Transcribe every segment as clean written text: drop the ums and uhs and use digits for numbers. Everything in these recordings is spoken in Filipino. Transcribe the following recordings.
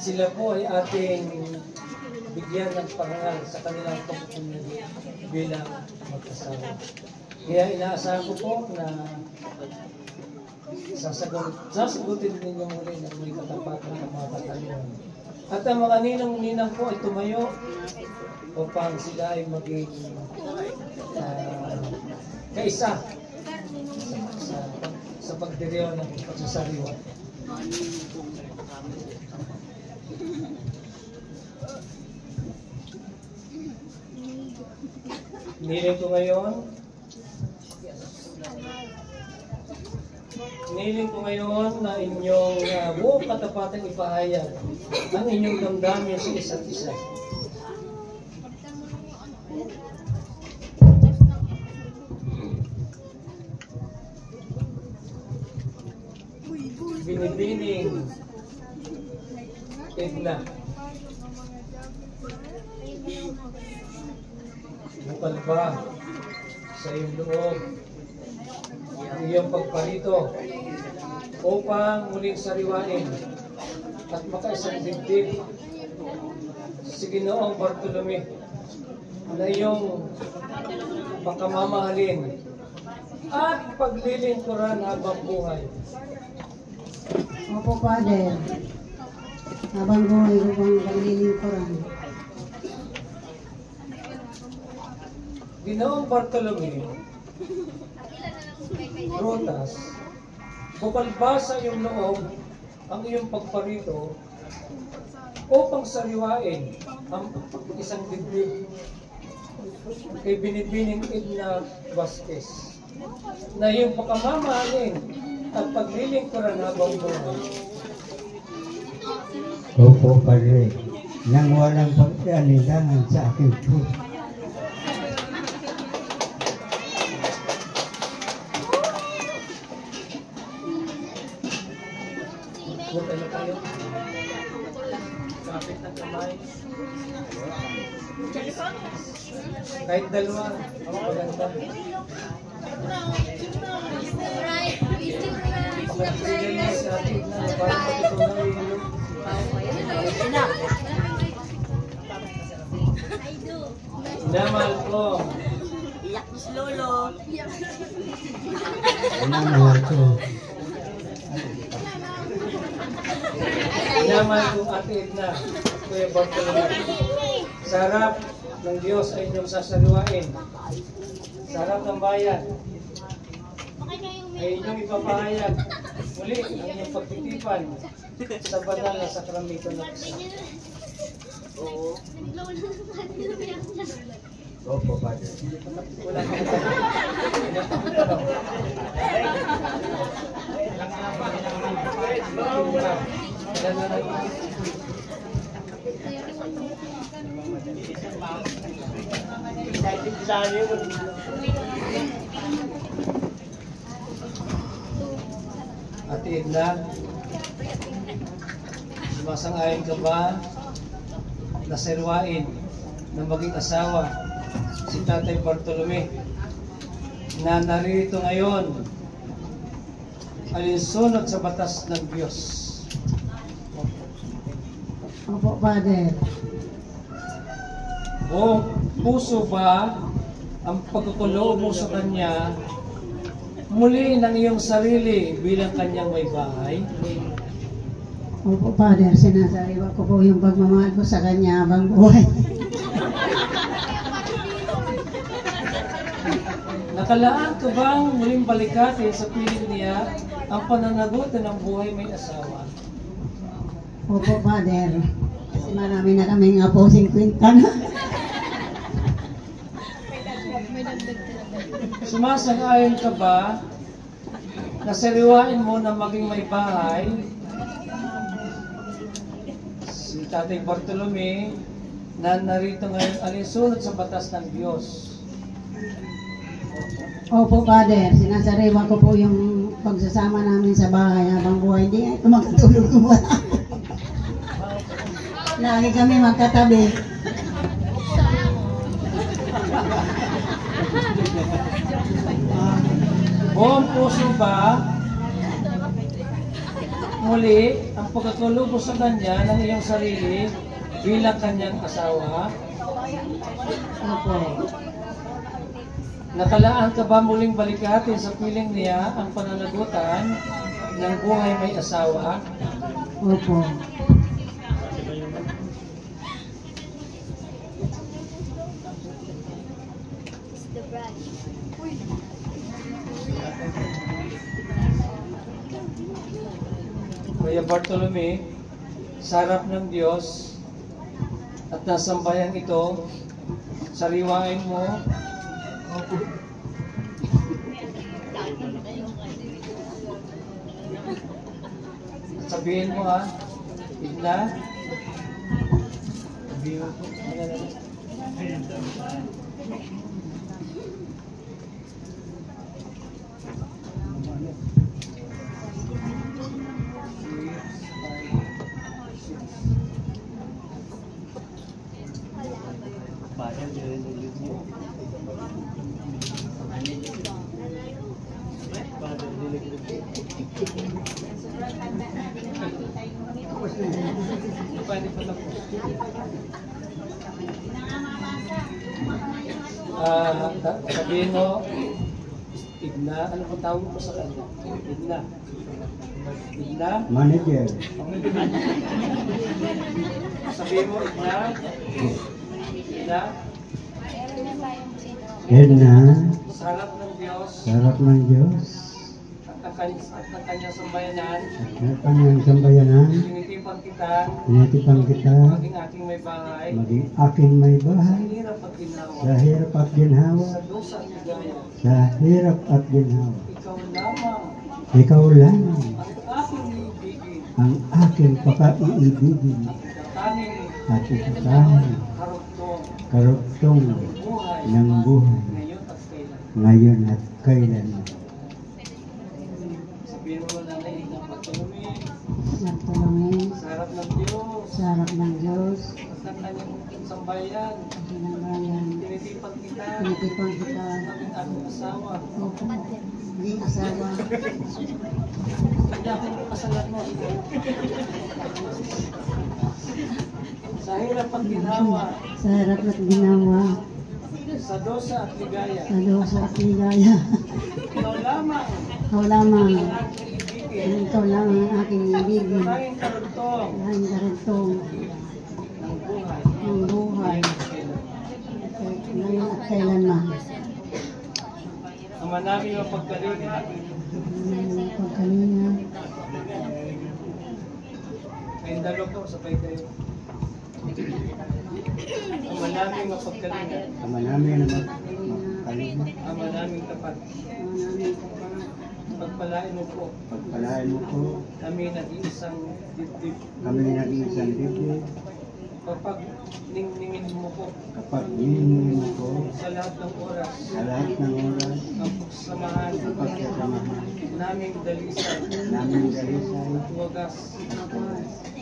sila po ay ating bigyan ng parangal sa kanilang pagpupunin bilang mag-asawa. Kaya inaasahan ko po na sasagutin ninyo muli na may katapatan ng mga katanungan. At ang mga ninang po ay tumayo upang sila ay maging kaisa sa pagdiriyaw ng pagsasariwa. Hiniling ko ngayon na inyong buong katapatan ipahayag ang inyong damdamin sa isa't isa. Binibining Edna, bukal ba sa iyong loob ang iyong pagparito upang muling sariwain at makaisang dibdib si Ginoong Bartolome na iyong pagkamamahalin at paglilingkuran habang buhay. Opo, Father. Habang buhay ko pang paglilingkuran. Ginoong Bartolome Rotas, bukal ba sa iyong loob ang iyong pagparito upang sariwain ang isang dibdib kay Binibining Edna Vasquez na iyong pagkamamahalin at paglilingkuran habang buhay? Opo, Padre, nang walang pag-alinlangan sa aking puso. Ano kayo? Kapit ng kamay. Kahit dalawa, maganda. Pagkasigay niya sa atin na parang pagkatunay yun. Inamahal ko. Iyak ni Lolo. Inamahal ko. Inamahal ko Ate Edna, Kuya Bartolome. Sa harap ng Diyos ay inyong sasariwain. Sa harap ng bayan ay inyong ipapahayag muli ang inyong pagtitipan sa banal na sakramento ng Kristo. Oo. Opo, Padre. Wala kang Ate Edna, sumasang-ayon ka ba na sariwain na maging asawa si Tatay Bartolome na narito ngayon alinsunod sa batas ng Diyos? Opo, Father. Buong puso ba ang pagkukuloob mo sa Kanya muli ng iyong sarili bilang Kanyang may bahay? Opo, Father. Sinasariwa ko po yung pagmamahal ko sa Kanya habang buhay. Nakalaan ka bang muling balikatin sa piling niya ang pananagutan ng buhay may asawa? Opo, Father. Kasi marami na kaming apo 50 na. Sumasang-ayon ka ba na sariwain mo na maging may bahay si Tatay Bartolome na narito ngayon alinsunod sa batas ng Diyos? Opo, Father. Sinasariwa ko po yung pagsasama namin sa bahay habang buhay. Hindi nga ito magkatulog kung wala. Lagi kami magkatabi. Buong puso ba muli ang pagkakalubos sa kanya ng iyong sarili bilang kanyang asawa? Opo. Nakalaan ka ba muling balikatin sa piling niya ang pananagutan ng buhay may asawa? Opo. Kuya Bartolome, sa harap ng Diyos at ng sambayan ito, sariwain mo at sabihin mo ha, Igna, sabihin mo po, pwede pa tapos. Sabihin mo, Igna, ano pa tawag mo sa kanya? Igna. Igna? Manager. Sabihin mo, Igna. Igna. Edna, Sa harap ng Diyos sarap ng Diyos. at ng kanyang sambayanan, At kanyang sambayanan, tinitipan kita, tinitipan kita, maging aking may bahay, maging aking may sa bahay, hirap at ginawa, sa hirap at ginhawa, sa dusa at ligaya, sa hirap at ginhawa. ikaw lamang Ikaw lang ang aking iibigin ang aking pakaiibigin at at tanging ikakain karugtong karugtong buhay ng buhay ngayon at kailan. ngayon at kailan. Sabihin mo na Igna Bartolome, Bartolome, sa harap ng Diyos sa harap ng Diyos, at ng kanyang sambayan, sinambayan, tinitipan kita, tinitipan kita. maging aking asawa. Opo. Hindi asawa. Hindi ako kasalan mo. Sa hirap at ginawa, Sa harap at ginawa, sa dosa at ligaya, sa dosa at ligaya. ikaw lamang Ikaw lamang, ang aking ibigin, ikaw lang ang aking ibigin. tanging karugtong Lahing karugtong ng buhay ng buhay, ngayon at kailanman. Ama namin ang pagkalinga, Pagkalinga, ay dalo ko, sabay kayo. Ama namin ang pagkalinga, Ama namin na magkalinga, ama namin tapat, namin kapag pagpalain mo po, pagpalain mo po kami nag-iisang dibdib, kami nag-iisang dibdib, kapag ningningin mo po kapag hihingi mo po sa lahat ng oras, sa lahat ng oras ang pagsamahan ang pagsasamahan naming dalisan, namin dalisay wagas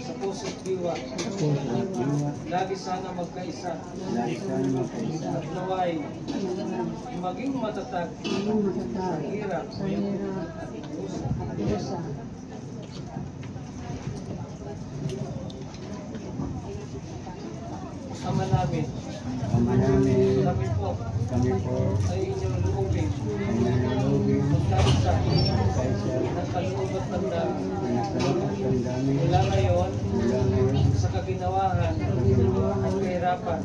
sa puso't diwa, sa puso at diwa, lagi sana magkaisa lagi sana magkaisa at naway maging matatag maging matatag sa hirap sa hirap at puso. at dusa. Ama namin, Ama namin, kami po kami po ay inyong loobin, ay nanalugin magkaisa kaysa ng kaloob at tanda na nagkalukas ng dami mula ngayon mula ngayon sa kaginawahan at kahirapan,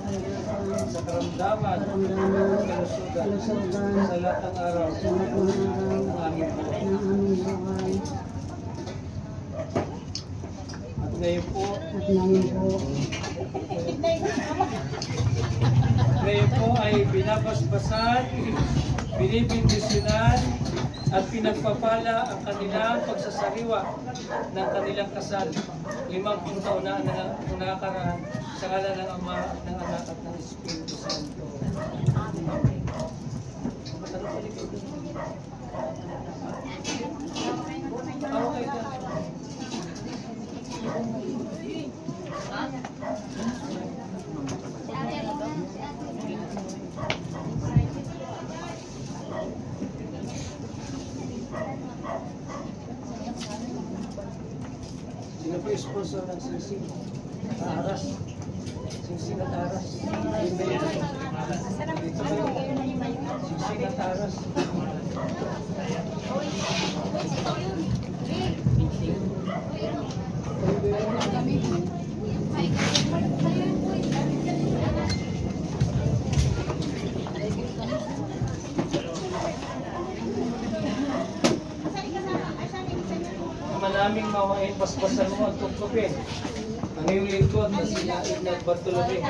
sa karamdaman at kalusugan, sa lahat ng araw Sa lahat ng araw ng aming buhay. ng aming buhay. At ngayon po, At ngayon po, ay binabasbasan, binibindisyonan, at pinagpapala ang kanilang pagsasariwa ng kanilang kasal. 50 taon na ang nakakaraan sa ngalan ng Ama, ng Anak at ng Espiritu Santo. Okay ka. Sino po yung aras. Singsing at aras. Dito kayo. Singsing at aras. Manaming mawain paspasan mo ang tukupin. Ang iyong lingkod na sinain na Bartolome.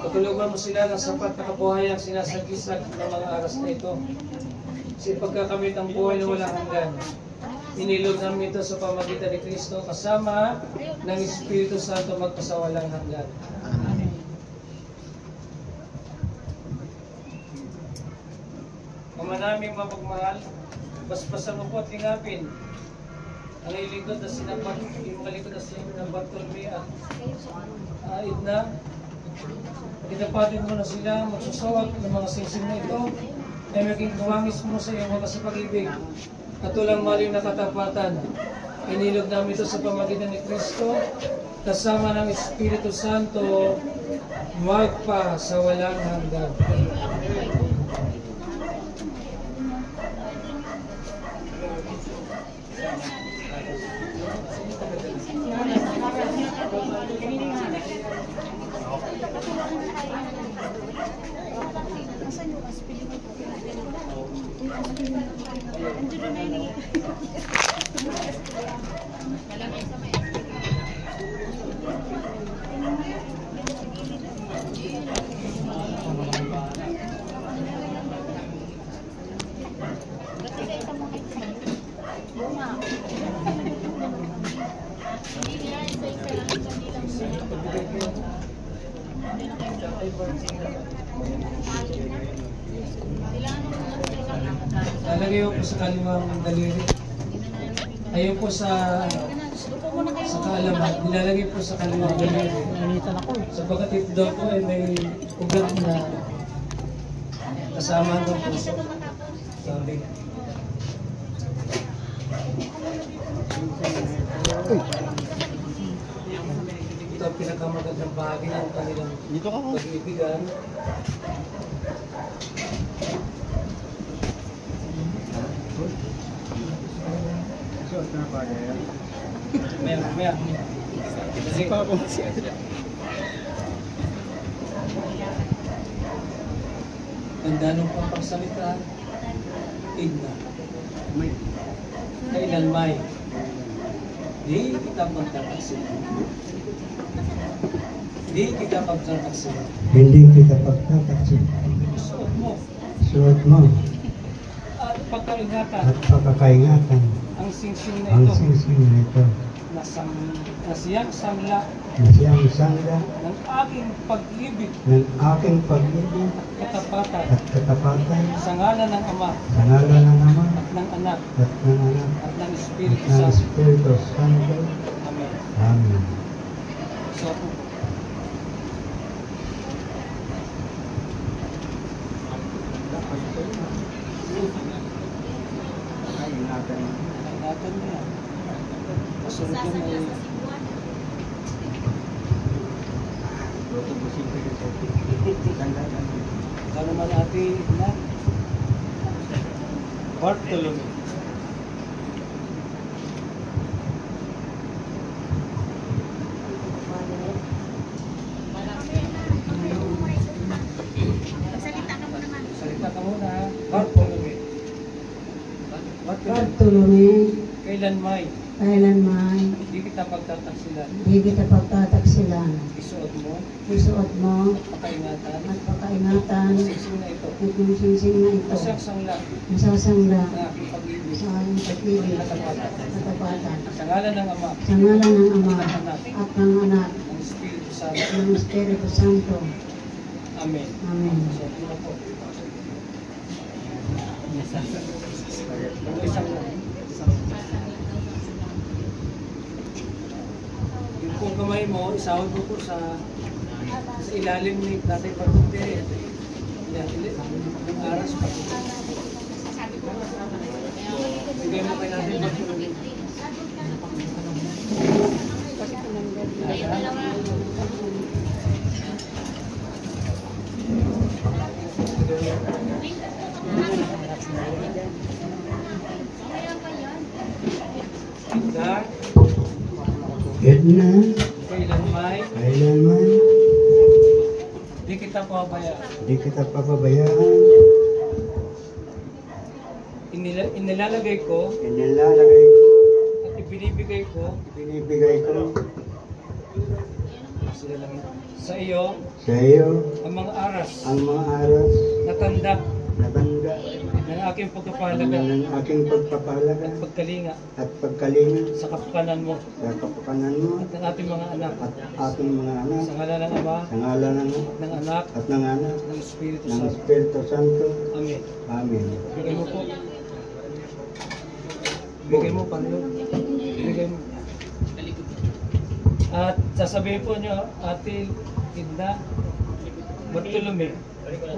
Patulugan mo sila ng sapat na kabuhayang sinasagisag ng mga aras na ito. Sa pagkakamit ang buhay na walang hanggan. Inilog namin ito sa pamagitan ni Kristo kasama ng Espiritu Santo magpasawalang hanggan. Ama naming mapagmahal, basbasan mo po at lingapin ang ilingkod na sinapat, yung kalingkod na sinapat Bartolome at Edna. Kinapatin mo na sila magsusawag ng mga singsing na ito ay maging kumangis mo sa iyong wakas sa pag-ibig at walang maling na katapatan. Inilog namin ito sa pamagitan ni Kristo kasama ng Espiritu Santo magpa sa walang hanggan. Lalagay po sa kaliwang daliri. Ayun po sa kaalaman, nilalagay po sa kaliwang daliri. Sapagkat ito daw po ay may ugat na kasama ng puso. Sabi. Ito ang pinakamagandang bahagi ng kanilang pag-ibigan. Maya. Kasi ganda nung pagsalita. Edna. Kailan may di kita pagtataksila. Di kita pagtataksila. Hindi kita pagtataksila. Suot mo. Suot mo At pagkaingatan. at pagkakaingatan Ang singsing na ang ito. singsing na ito Na siyang sangla na siyang sangla ng aking pag-ibig ng aking pag-ibig katapatan at katapatan sa ngalan ng Ama sa ngalan ng Ama at ng Anak at ng Anak at ng at Espiritu ng Santo. Espiritu Santo. Amen. Amen. So, ingatan mo yan. Kasunod yan ay ikaw naman ate na Bartolome. Salita ka muna. Bartolome. Bartolome, Kailan may kailanman, di kita pagtataksilan. di kita pagtataksilan. Isuot mo, Isuot mo pakaingatan, at pakaingatan singsing na ito. at yung singsing na ito. Kasang sangla Masasangla na aking pag-ibig. sa aking pag-ibig Katapatan. katapatan. Sa ngalan ng Ama, Sa ngalan ng Ama at ng Anak ng Espiritu Santo. at ng Espiritu Santo. Amen. Amen. So, ito po. Isang lang. Yung pong kamay mo, isahod mo po sa ilalim ni Tatay Bartolome. Yan, ang aras pa. Bigay mo kay Tatay Bartolome. Edna, kailanman kailanman, di kita pabayaan. di kita papabayaan. Inilalagay ko Inilalagay ko, at ibinibigay ko binibigay ko sila lang sa iyo sa iyo ang mga aras ang mga aras na tanda na tanda ng aking pagpapahalaga ng aking pagpapahalaga at pagkalinga at pagkalinga sa kapakanan mo sa kapakanan mo at ng ating mga anak at ating mga anak sa ngalan ng Ama, sa ngalan ng Anak, at ng anak ng Espiritu ng Santo. Espiritu Santo. Amen. Amen. Bigay mo po. Bigay mo, Panginoon. Bigay mo. At sasabihin po niyo, Ate Edna Bartolome,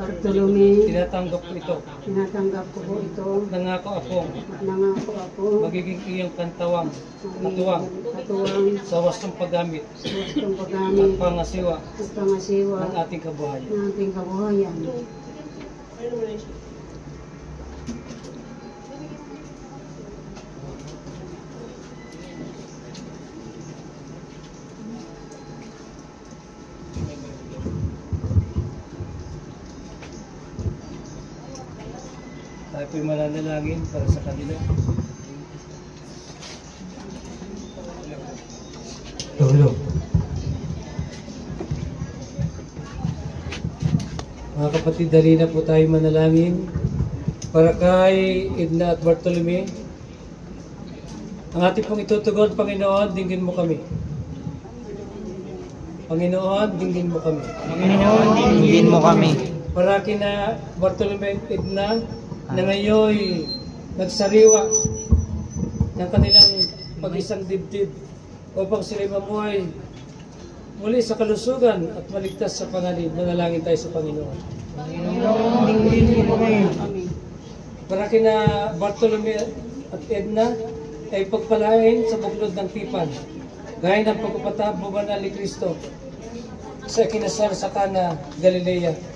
Bartolome, tinatanggap ko ito. tinatanggap ko po ito. Nangako ako, At nangako ako, magiging iyong katuwang katuwang sa wastong paggamit sa wastong at paggamit pangasiwa at pangasiwa ng ating kabuhayan. ng ating kabuhayan. Tayo po'y mananalangin para sa kanila. Tulog. Mga kapatid, dali na po tayo manalangin para kay Edna at Bartolome. Ang ating pong itutugon, Panginoon, dinggin mo kami. Panginoon, dinggin mo kami. Panginoon, dinggin mo kami. Para kina Bartolome at Edna na ngayon nagsariwa ng kanilang pag-isang dibdib upang sila'y mamuhay muli sa kalusugan at maligtas sa panganib. Manalangin tayo sa Panginoon. Panginoon, dinggin mo kami. Para kina Bartolome at Edna ay pagpalain sa buklod ng tipan, gaya ng pagpapatabo banal ni Kristo sa kinasal sa Cana, Galilea,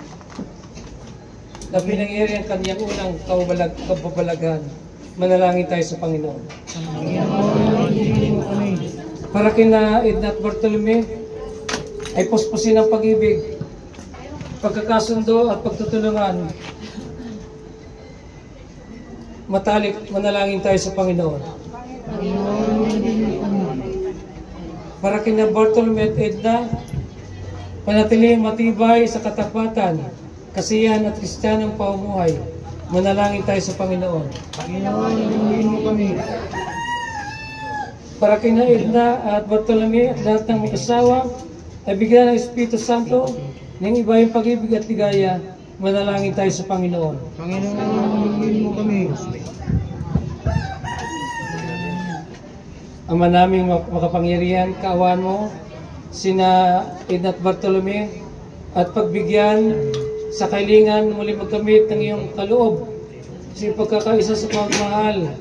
na pinangyari ang kanyang unang kababalaghan. Manalangin tayo sa Panginoon. Panginoon, dinggin mo kami. Para kina Edna at Bartolome ay puspusin ang pag-ibig, pagkakasundo at pagtutulungan. Matalik, manalangin tayo sa Panginoon. Panginoon, dinggin mo kami. Para kina Bartolome at Edna, panatiling matibay sa katapatan, kasiyahan at kristyanong pamumuhay. Manalangin tayo sa Panginoon. Panginoon, dinggin mo kami. Para kina Edna at Bartolome at lahat ng mag-asawa ay bigyan ng Espiritu Santo ng iba yung pag-ibig at ligaya. Manalangin tayo sa Panginoon. Panginoon, dinggin mo kami. Ama naming makapangyarihan, kaawaan mo sina Edna at Bartolome at pagbigyan sa kailingan muli magkamit ng iyong kaloob sa pagkakaisa sa pagmahal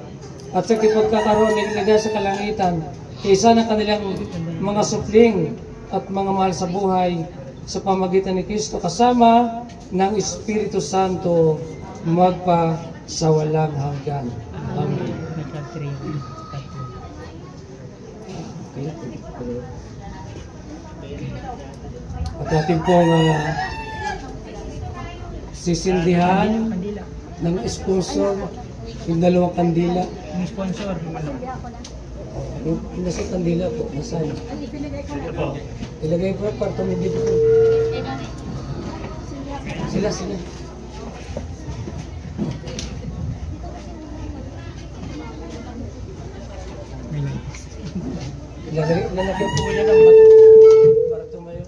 at sa pagkakaroon ng ligaya sa kalangitan, isa ng kanilang mga supling at mga mahal sa buhay sa pamagitan ni Kristo kasama ng Espiritu Santo magpa sa walang hanggan. Amen. At ating pong sisindihan ng sponsor yung dalawang kandila. Yung sponsor. Yung nasa kandila po, nasaan? Ilagay po para tumibig po. Sila. Lalagyan po niya ng bato para tumayo.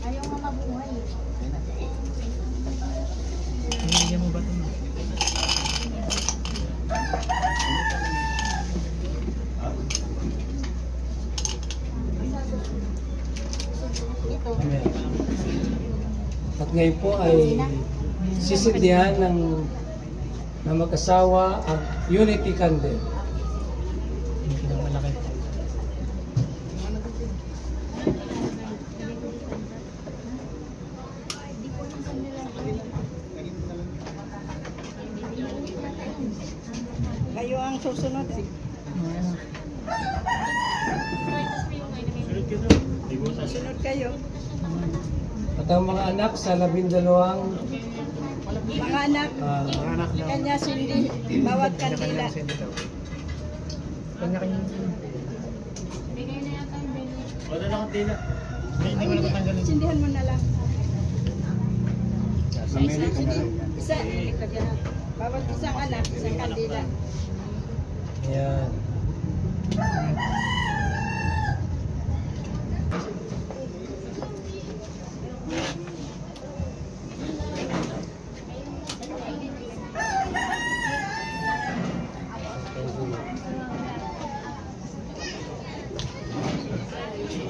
Ayaw nga mabuhay. Nilagyan mo ba ito? Amen. At ngayon po ay sisindihan ng mag-asawa ang Unity Candle. susunod. Susunod kayo. At ang mga anak sa 12 Mga anak, kanya sindi, bawat kandila. Kanya-kanya. Wala na akong tila. Hindi mo na matanggalin. Sindihan mo na lang. Isa, bawat isang anak, isang kandila. Ayan.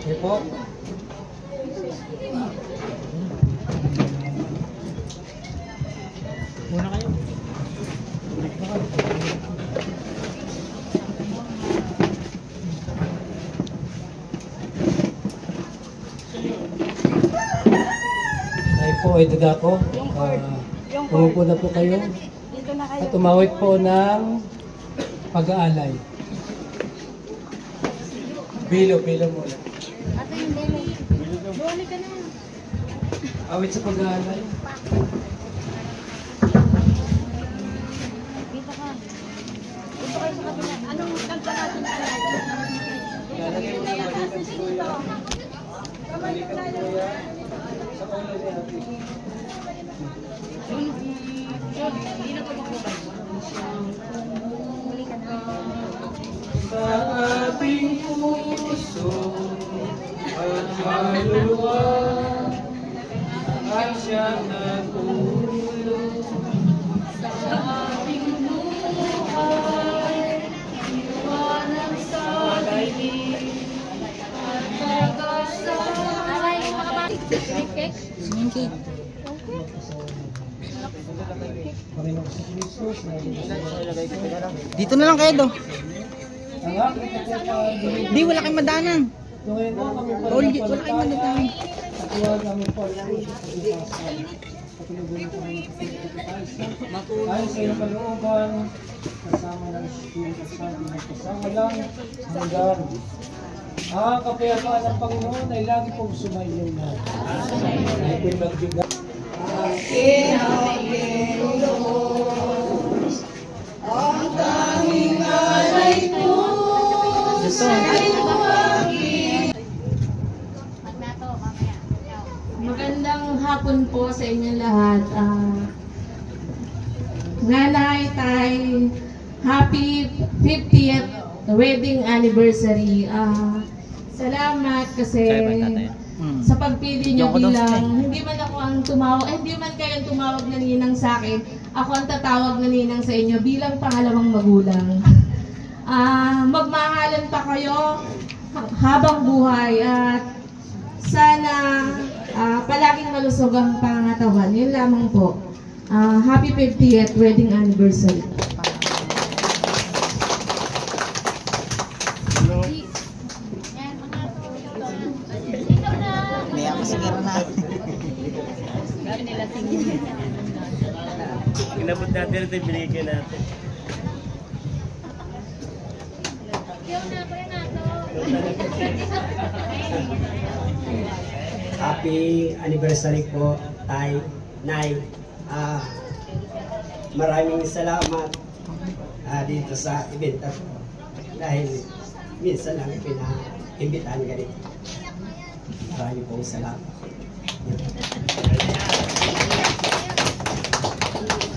Okay po. Muna kayo. Ay po, ay daga ko. Umupo na po kayo. Dito na kayo. At umawit po ng pag-aalay. Bilo muna. Ate yung dele. Buwali ka na. Awit sa pag-aalay. Dito ka. Dito kayo sa kabila. Anong kanta natin sa natin? Lalagay mo na balikan si Kuya. Balikan si Kuya. Sa ulo ni Ate. Hindi na ito magbabay. Huli ka na. Sa ating puso at kaluluwa at siya nagulong sa ating buhay, iwanag sa daigdig at pag-asa. Aray, mga bati. Cake? Singing cake. Panginoon sa Kristo, Dito na lang kayo do. ang aking kapatid, Di, wala kayong madanan. tuwing mo kami pa Wala kayong madanan. at huwag kami pa rin patulugan kami ay sa iyong kalooban kasama ng Espiritu Santo na kasama lang sa hanggan. Ang kapayapaan ng Panginoon ay lagi pong sumainyo na. Ay pinagbigan. Magnato, mamaya. Ikaw. Magandang hapon po sa inyo lahat. Nanay, Tay, happy 50th wedding anniversary. Salamat kasi sa pagpili niyo bilang hindi man ako ang tumawag, hindi man kayo ang tumawag na ninang sa akin, ako ang tatawag na ninang sa inyo bilang pangalawang magulang. Magmahalan pa kayo habang buhay at sana palaging malusog ang pangatawan. Yun lamang po. Happy 50th wedding anniversary. Yan, magnato. Ikaw na. May ako siguro na. Inabot natin ito, binigyan natin. Ikaw na, kuya nato. Happy anniversary po, Tay, Nay. Maraming salamat dito sa event dahil minsan lang pina-imbitahan ganito. Maraming pong salamat.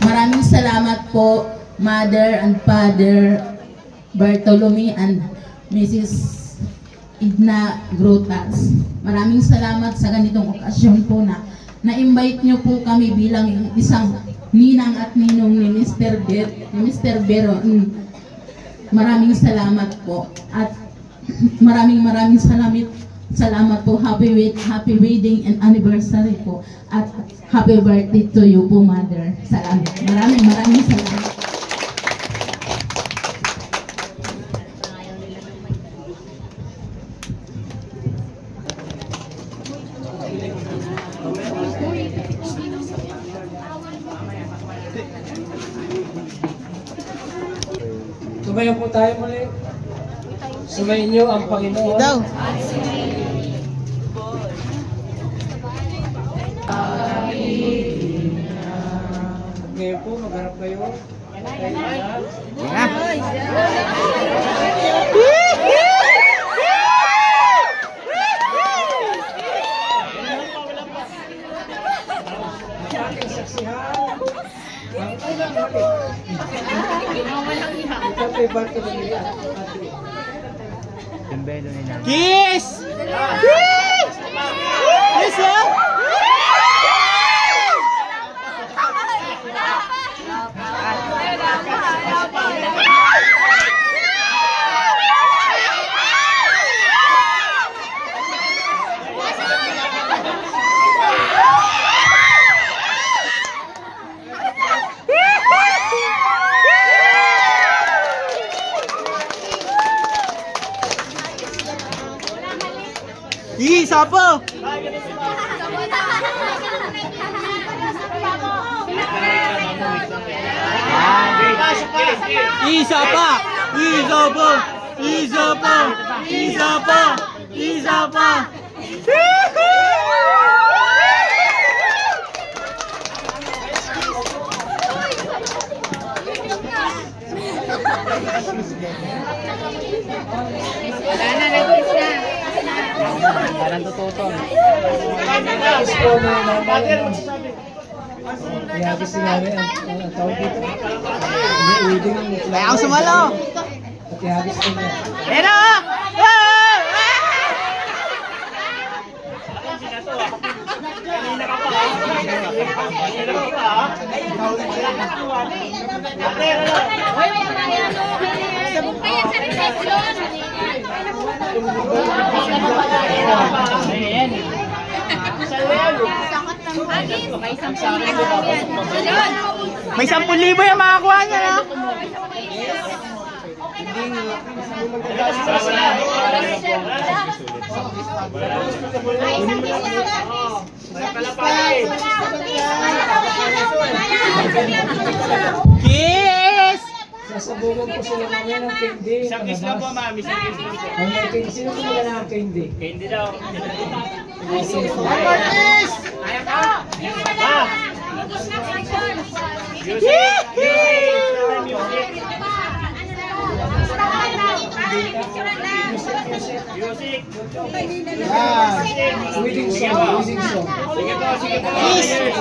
Maraming salamat po, Mother and Father Bartolome and Mrs. Edna Grotas. Maraming salamat sa ganitong okasyon po na na-invite niyo po kami bilang isang ninang at ninong ni Mr. Bero. Maraming salamat po at maraming salamat po. Happy wedding and anniversary po at happy birthday to you po, Mother. Salamat. Maraming salamat. Sumayo po tayo muli. Sumayin niyo ang Panginoon. Daw. Ngayon po, magharap kayo. Ating saksihan. Ang unang huli. Ito kay Bartolome at Ate. Kiss! Kiss! Kiss, oh! Isa pa! Isa pa! Isa pa! Isa pa! Isa pa! Isa pa! Parang tututo. Tapos po na ihagis si nanay ang tawag dito. Ini-weeding. Kaya ako sumalo! At ihagis ko niya. Pero! May 10,000 yung makakuha niya, ha? Kiss! Sasabugan po sila namin ng candy. Isang kiss lang po, mami. Isang kiss lang po. Ang may candy. Sino po nila ng candy? Candy daw. Kiss! Ah! Music! Music! Wedding song. Wedding song. Sige po, sige po. Kiss, kiss.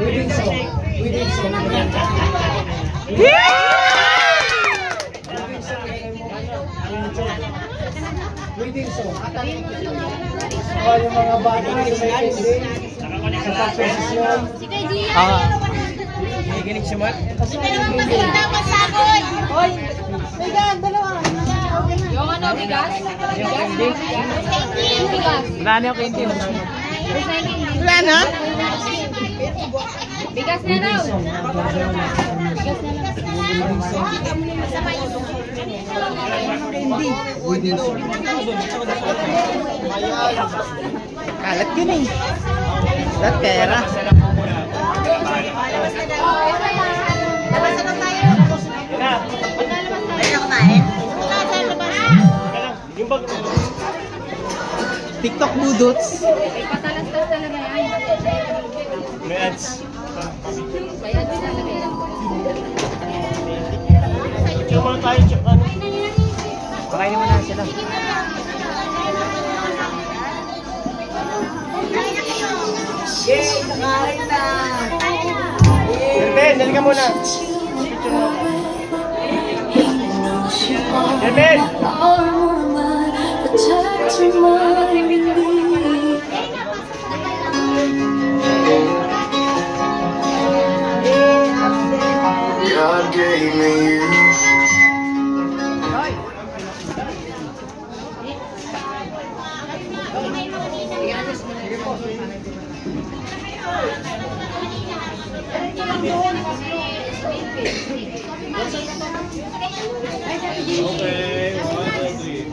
Wedding song. Wedding song. Wedding song. Yung mga bata na may candy. Sa pagpesisyon. Nakikinig si Mat? Hoy! Bigas, dalawa. Yung ano, bigas? Bigas. Wala na yung candy. Wala na? Bigas na raw. Wedding song. Kalat yun eh. Kalat pera. Labas na tayo. Ayun kumain. Yung bag... TikTok budots. Patalastas talaga yan. May ads. May ads talaga yan. Check mo tayo, check ano. Pakainin mo na sila. Ben, dali ka muna. Ben! God gave me you. Okay, 1, 2, 3.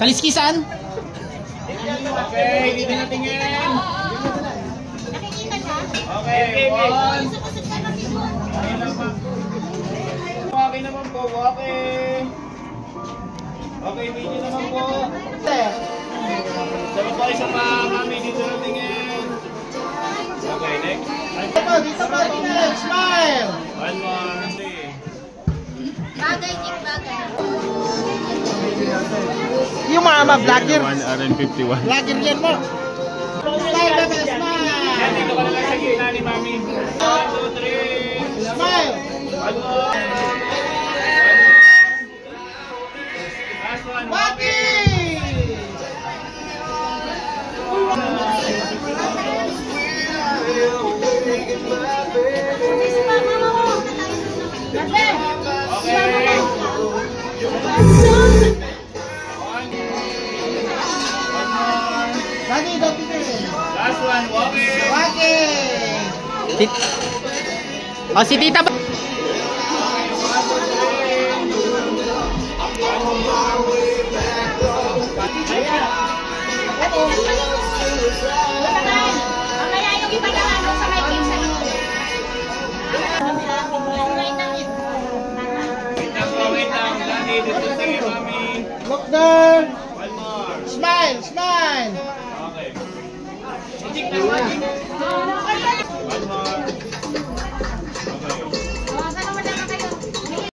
Kaliskisan? Okay, dito na tingin. Okay, one. Okay naman po, okay. Okay, video naman po. Dapat po isa pa, mami, dito na tingin. Okay, next. Dito pa tingin, smile. One more, three. Bagay, Nick, bagay. Yung mga vlogger. RN51. Vlogger yan mo. Smile na best smile. Dito ka na lang sa gitna ni mami. 1, 2, 3. Smile. One more. Last one. Waki! Lagi dati din. Last one, walking. Waki! Oh, si Tita ba? Mamaya yung iba na ano sa may pinsa niyo. Wait lang. Lagi dito sa mami. Look there. One more. Smile, smile. Okay.